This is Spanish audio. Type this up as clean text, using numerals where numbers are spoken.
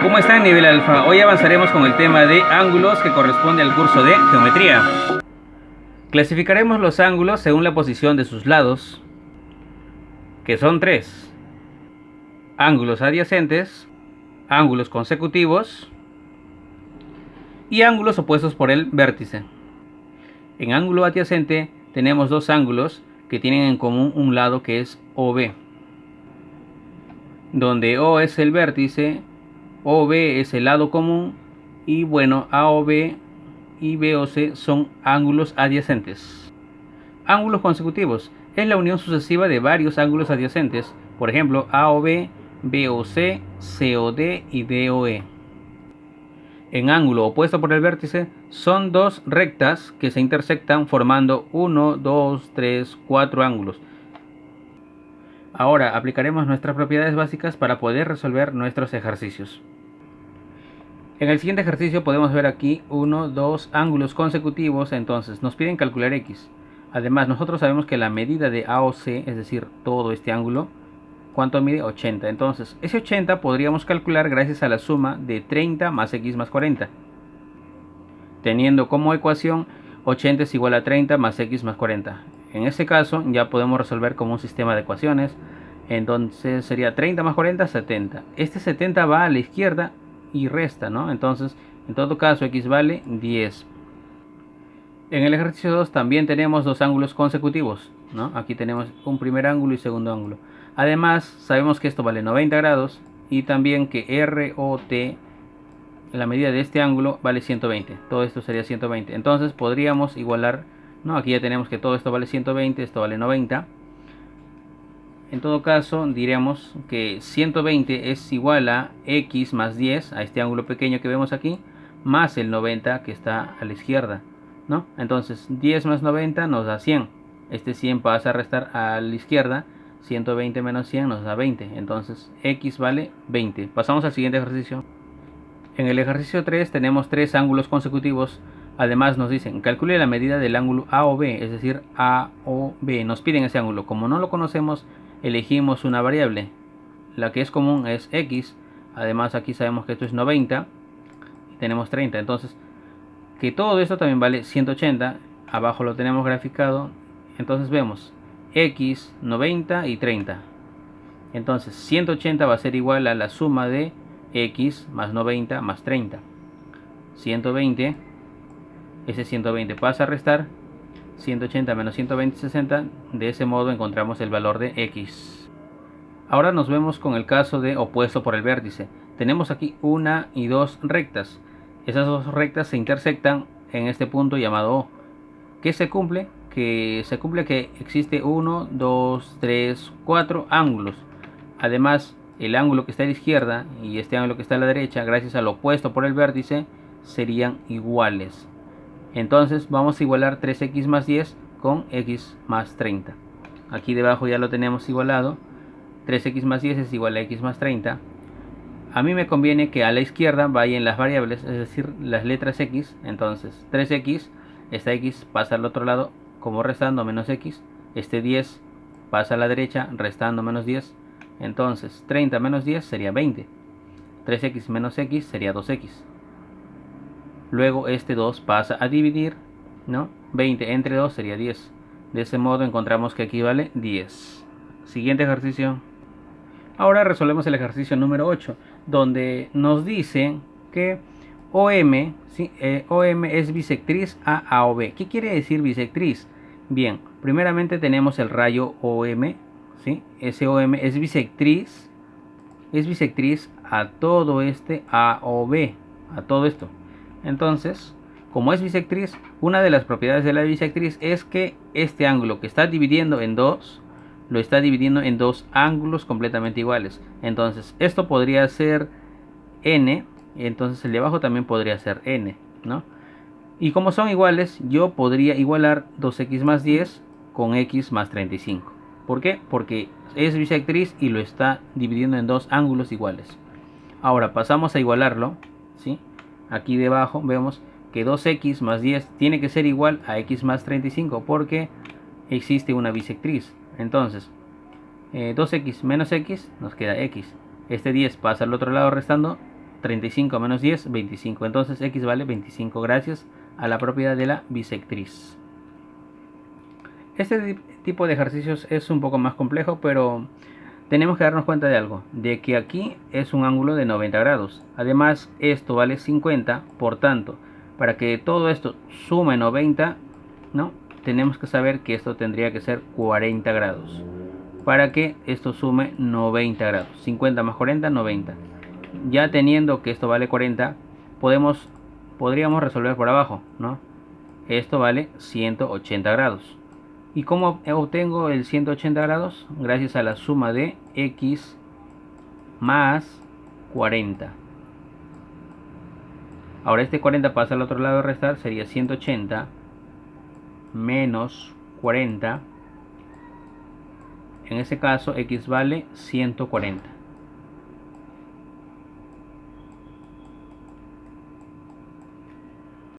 ¿Cómo están, nivel alfa? Hoy avanzaremos con el tema de ángulos que corresponde al curso de geometría. Clasificaremos los ángulos según la posición de sus lados, que son tres: ángulos adyacentes, ángulos consecutivos y ángulos opuestos por el vértice. En ángulo adyacente tenemos dos ángulos que tienen en común un lado, que es OB, donde O es el vértice, OB es el lado común y bueno, AOB y BOC son ángulos adyacentes. Ángulos consecutivos es la unión sucesiva de varios ángulos adyacentes, por ejemplo AOB, BOC, COD y DOE. En ángulo opuesto por el vértice son dos rectas que se intersectan formando 1, 2, 3, 4 ángulos. Ahora aplicaremos nuestras propiedades básicas para poder resolver nuestros ejercicios. En el siguiente ejercicio podemos ver aquí 1, 2 ángulos consecutivos, entonces nos piden calcular X. Además nosotros sabemos que la medida de AOC, es decir, todo este ángulo, ¿cuánto mide? 80. Entonces ese 80 podríamos calcular gracias a la suma de 30 más X más 40. Teniendo como ecuación 80 es igual a 30 más X más 40. En este caso ya podemos resolver como un sistema de ecuaciones. Entonces sería 30 más 40, 70. Este 70 va a la izquierda y resta, ¿no? Entonces, en todo caso, X vale 10. En el ejercicio 2 también tenemos dos ángulos consecutivos, ¿no? Aquí tenemos un primer ángulo y segundo ángulo. Además, sabemos que esto vale 90 grados y también que ROT, la medida de este ángulo, vale 120. Todo esto sería 120. Entonces, podríamos igualar, ¿no? Aquí ya tenemos que todo esto vale 120, esto vale 90. En todo caso, diremos que 120 es igual a X más 10, a este ángulo pequeño que vemos aquí, más el 90 que está a la izquierda, ¿no? Entonces, 10 más 90 nos da 100. Este 100 pasa a restar a la izquierda, 120 menos 100 nos da 20. Entonces, X vale 20. Pasamos al siguiente ejercicio. En el ejercicio 3 tenemos tres ángulos consecutivos. Además nos dicen, calcule la medida del ángulo AOB, es decir, AOB. Nos piden ese ángulo. Como no lo conocemos, elegimos una variable. La que es común es X. Además aquí sabemos que esto es 90 y tenemos 30. Entonces, que todo esto también vale 180. Abajo lo tenemos graficado. Entonces vemos X, 90 y 30. Entonces 180 va a ser igual a la suma de X más 90 más 30. 120. Ese 120 pasa a restar. 180 menos 120, 60. De ese modo encontramos el valor de X. Ahora nos vemos con el caso de opuesto por el vértice. Tenemos aquí una y dos rectas. Esas dos rectas se intersectan en este punto llamado O. ¿Qué se cumple? Que se cumple que existe 1, 2, 3, 4 ángulos. Además, el ángulo que está a la izquierda y este ángulo que está a la derecha, gracias al opuesto por el vértice, serían iguales. Entonces vamos a igualar 3x más 10 con x más 30. Aquí debajo ya lo tenemos igualado. 3x más 10 es igual a x más 30. A mí me conviene que a la izquierda vayan las variables, es decir, las letras x. Entonces 3x, esta x pasa al otro lado como restando menos x. Este 10 pasa a la derecha restando menos 10. Entonces 30 menos 10 sería 20. 3x menos x sería 2x. Luego este 2 pasa a dividir, ¿no? 20 entre 2 sería 10. De ese modo encontramos que aquí vale 10. Siguiente ejercicio. Ahora resolvemos el ejercicio número 8, donde nos dice que OM, ¿sí? OM es bisectriz a AOB. ¿Qué quiere decir bisectriz? Bien, primeramente tenemos el rayo OM, ¿sí? Ese OM es bisectriz a todo este AOB, a todo esto. Entonces, como es bisectriz, una de las propiedades de la bisectriz es que este ángulo que está dividiendo en dos, lo está dividiendo en dos ángulos completamente iguales. Entonces, esto podría ser n, entonces el de abajo también podría ser n, ¿no? Y como son iguales, yo podría igualar 2x más 10 con x más 35. ¿Por qué? Porque es bisectriz y lo está dividiendo en dos ángulos iguales. Ahora pasamos a igualarlo, ¿sí? Aquí debajo vemos que 2x más 10 tiene que ser igual a x más 35 porque existe una bisectriz. Entonces 2x menos x nos queda x. Este 10 pasa al otro lado restando 35 menos 10, 25. Entonces x vale 25 gracias a la propiedad de la bisectriz. Este tipo de ejercicios es un poco más complejo, pero tenemos que darnos cuenta de algo, de que aquí es un ángulo de 90 grados. Además, esto vale 50, por tanto, para que todo esto sume 90, ¿no? Tenemos que saber que esto tendría que ser 40 grados. Para que esto sume 90 grados. 50 más 40, 90. Ya teniendo que esto vale 40, podríamos resolver por abajo, ¿no? Esto vale 180 grados. ¿Y cómo obtengo el 180 grados? Gracias a la suma de x más 40. Ahora este 40 pasa al otro lado de restar, sería 180 menos 40. En ese caso x vale 140.